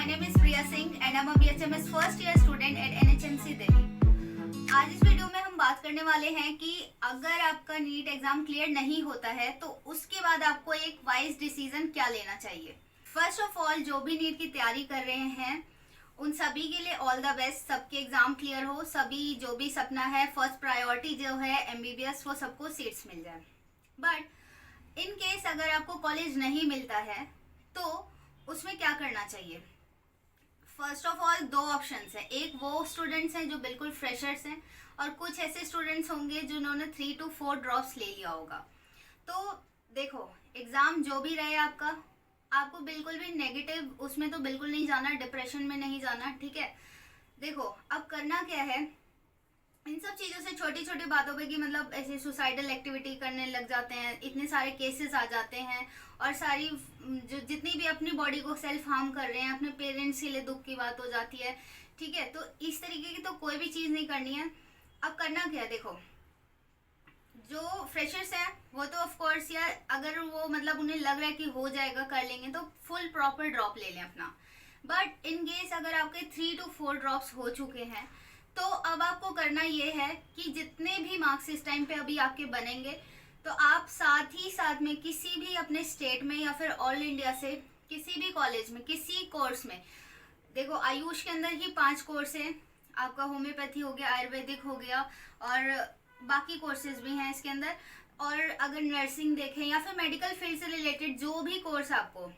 my name is Priya Singh and I'm a BHMS first year student at NHMC Delhi. आज इस video में हम बात करने वाले हैं कि अगर आपका नीट एग्जाम क्लियर नहीं होता है तो उसके बाद आपको एक वाइज डिसीजन क्या लेना चाहिए। फर्स्ट ऑफ ऑल, जो भी नीट की तैयारी कर रहे हैं उन सभी के लिए ऑल द बेस्ट, सबके एग्जाम क्लियर हो, सभी जो भी सपना है, फर्स्ट प्रायोरिटी जो है MBBS, वो सबको सीट्स मिल जाए। बट इन केस अगर आपको कॉलेज नहीं मिलता है तो उसमें क्या करना चाहिए। फर्स्ट ऑफ ऑल दो ऑप्शंस हैं। एक वो स्टूडेंट्स हैं जो बिल्कुल फ्रेशर्स हैं और कुछ ऐसे स्टूडेंट्स होंगे जिन्होंने 3 to 4 ड्रॉप्स ले लिया होगा। तो देखो, एग्जाम जो भी रहे आपका, आपको बिल्कुल भी नेगेटिव उसमें तो बिल्कुल नहीं जाना, डिप्रेशन में नहीं जाना, ठीक है। देखो अब करना क्या है, इन सब चीज़ों से, छोटी छोटी बातों पे कि मतलब ऐसे सुसाइडल एक्टिविटी करने लग जाते हैं, इतने सारे केसेस आ जाते हैं और सारी जो जितनी भी अपनी बॉडी को सेल्फ हार्म कर रहे हैं, अपने पेरेंट्स के लिए दुख की बात हो जाती है, ठीक है। तो इस तरीके की तो कोई भी चीज़ नहीं करनी है। अब करना क्या है, देखो जो फ्रेशर्स हैं वो तो ऑफ कोर्स, या अगर वो मतलब उन्हें लग रहा है कि हो जाएगा, कर लेंगे, तो फुल प्रॉपर ड्रॉप ले लें अपना। बट इन केस अगर आपके 3 to 4 ड्रॉप्स हो चुके हैं तो अब आपको करना ये है कि जितने भी मार्क्स इस टाइम पे अभी आपके बनेंगे तो आप साथ ही साथ में किसी भी अपने स्टेट में या फिर ऑल इंडिया से किसी भी कॉलेज में किसी कोर्स में, देखो आयुष के अंदर ही 5 कोर्स हैं, आपका होम्योपैथी हो गया, आयुर्वेदिक हो गया और बाकी कोर्सेज भी हैं इसके अंदर। और अगर नर्सिंग देखें या फिर मेडिकल फील्ड से रिलेटेड जो भी कोर्स आपको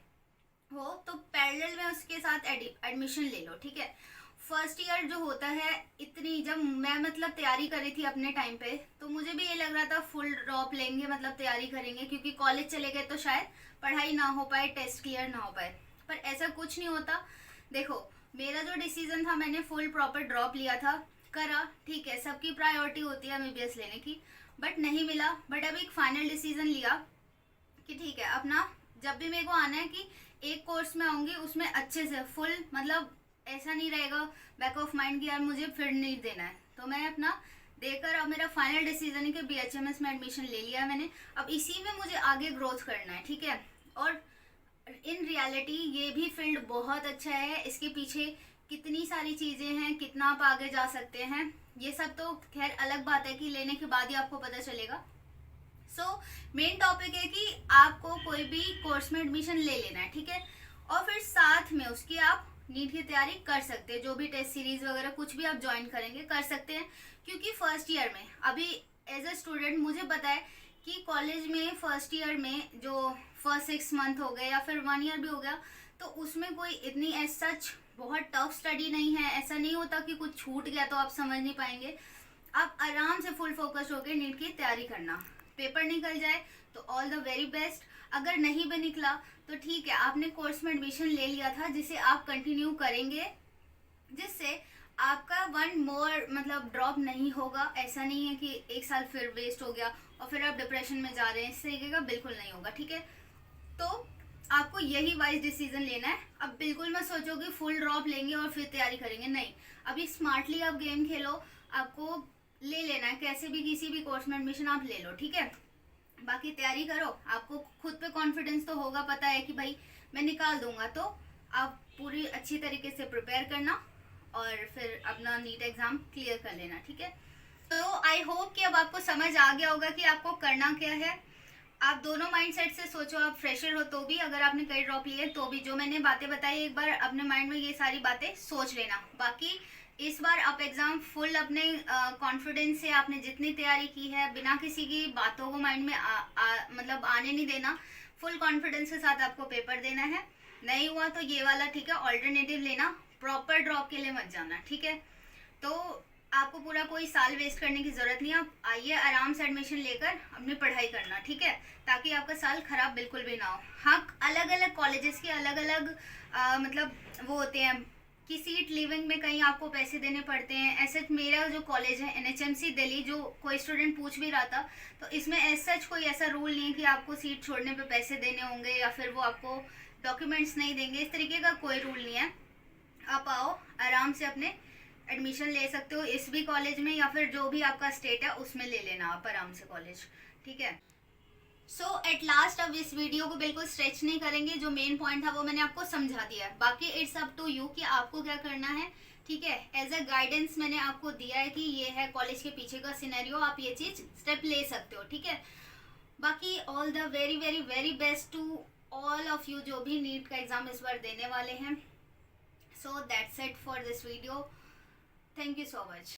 हो तो पैरेलल में उसके साथ एडमिशन ले लो, ठीक है। फर्स्ट ईयर जो होता है, इतनी जब मैं मतलब तैयारी कर रही थी अपने टाइम पे तो मुझे भी ये लग रहा था फुल ड्रॉप लेंगे, मतलब तैयारी करेंगे, क्योंकि कॉलेज चले गए तो शायद पढ़ाई ना हो पाए, टेस्ट क्लियर ना हो पाए। पर ऐसा कुछ नहीं होता। देखो मेरा जो डिसीजन था, मैंने फुल प्रॉपर ड्रॉप लिया था, करा, ठीक है। सबकी प्रायोरिटी होती है MBBS लेने की, बट नहीं मिला। बट अब एक फाइनल डिसीजन लिया कि ठीक है, अपना जब भी मेरे को आना है कि एक कोर्स में आऊँगी उसमें अच्छे से फुल, मतलब ऐसा नहीं रहेगा बैक ऑफ माइंड कि यार मुझे फिर नहीं देना है। तो मैं अपना देकर अब मेरा फाइनल डिसीजन है कि BHMS में एडमिशन ले लिया है मैंने। अब इसी में मुझे आगे ग्रोथ करना है, ठीक है। और इन रियलिटी ये भी फील्ड बहुत अच्छा है, इसके पीछे कितनी सारी चीज़ें हैं, कितना आप आगे जा सकते हैं, ये सब तो खैर अलग बात है कि लेने के बाद ही आपको पता चलेगा। सो मेन टॉपिक है कि आपको कोई भी कोर्स में एडमिशन ले लेना है, ठीक है। और फिर साथ में उसकी आप नीट की तैयारी कर सकते हैं, जो भी टेस्ट सीरीज वगैरह कुछ भी आप ज्वाइन करेंगे कर सकते हैं। क्योंकि फर्स्ट ईयर में अभी एज अ स्टूडेंट मुझे पता है कि कॉलेज में फर्स्ट ईयर में जो फर्स्ट 6 मंथ हो गए या फिर 1 ईयर भी हो गया तो उसमें कोई इतनी एज सच बहुत टफ स्टडी नहीं है। ऐसा नहीं होता कि कुछ छूट गया तो आप समझ नहीं पाएंगे। आप आराम से फुल फोकस होकर नीट की तैयारी करना। पेपर निकल जाए तो ऑल द वेरी बेस्ट, अगर नहीं भी निकला तो ठीक है, आपने कोर्स में एडमिशन ले लिया था जिसे आप कंटिन्यू करेंगे, जिससे आपका 1 मोर मतलब ड्रॉप नहीं होगा। ऐसा नहीं है कि 1 साल फिर वेस्ट हो गया और फिर आप डिप्रेशन में जा रहे हैं, इस तरीके का बिल्कुल नहीं होगा, ठीक है। तो आपको यही वाइज डिसीजन लेना है। अब बिल्कुल मत सोचो कि फुल ड्रॉप लेंगे और फिर तैयारी करेंगे, नहीं। अभी स्मार्टली आप गेम खेलो, आपको ले लेना है, कैसे भी किसी भी कोर्स में एडमिशन आप ले लो, ठीक है। बाकी तैयारी करो, आपको खुद पे कॉन्फिडेंस तो होगा, पता है कि भाई मैं निकाल दूंगा, तो आप पूरी अच्छी तरीके से प्रिपेयर करना और फिर अपना नीट एग्जाम क्लियर कर लेना, ठीक है। तो आई होप कि अब आपको समझ आ गया होगा कि आपको करना क्या है। आप दोनों माइंडसेट से सोचो, आप फ्रेशर हो तो भी, अगर आपने कई ड्रॉप लिए तो भी, जो मैंने बातें बताई एक बार अपने माइंड में ये सारी बातें सोच लेना। बाकी इस बार आप एग्जाम फुल अपने कॉन्फिडेंस से, आपने जितनी तैयारी की है, बिना किसी की बातों को माइंड में मतलब आने नहीं देना, फुल कॉन्फिडेंस के साथ आपको पेपर देना है। नहीं हुआ तो ये वाला, ठीक है, ऑल्टरनेटिव लेना, प्रॉपर ड्रॉप के लिए मत जाना, ठीक है। तो आपको पूरा कोई साल वेस्ट करने की जरूरत नहीं है। आप आइए आराम से एडमिशन लेकर अपनी पढ़ाई करना, ठीक है, ताकि आपका साल खराब बिल्कुल भी ना हो। हाँ, अलग अलग कॉलेजेस के अलग अलग मतलब वो होते हैं कि सीट लिविंग में कहीं आपको पैसे देने पड़ते हैं। ऐसे मेरा जो कॉलेज है NHMC दिल्ली, जो कोई स्टूडेंट पूछ भी रहा था, तो इसमें एज सच कोई ऐसा रूल नहीं है कि आपको सीट छोड़ने पे पैसे देने होंगे या फिर वो आपको डॉक्यूमेंट्स नहीं देंगे, इस तरीके का कोई रूल नहीं है। आप आओ आराम से अपने एडमिशन ले सकते हो इस भी कॉलेज में, या फिर जो भी आपका स्टेट है उसमें ले लेना आप आराम से कॉलेज, ठीक है। सो एट लास्ट अब इस वीडियो को बिल्कुल स्ट्रेच नहीं करेंगे, जो मेन पॉइंट था वो मैंने आपको समझा दिया है। बाकी इट्स अप टू यू कि आपको क्या करना है, ठीक है। एज अ गाइडेंस मैंने आपको दिया है कि ये है कॉलेज के पीछे का सिनेरियो, आप ये चीज स्टेप ले सकते हो, ठीक है। बाकी all the very very very best to all of you जो भी नीट का एग्जाम इस बार देने वाले हैं। So that's it for this video, thank you so much.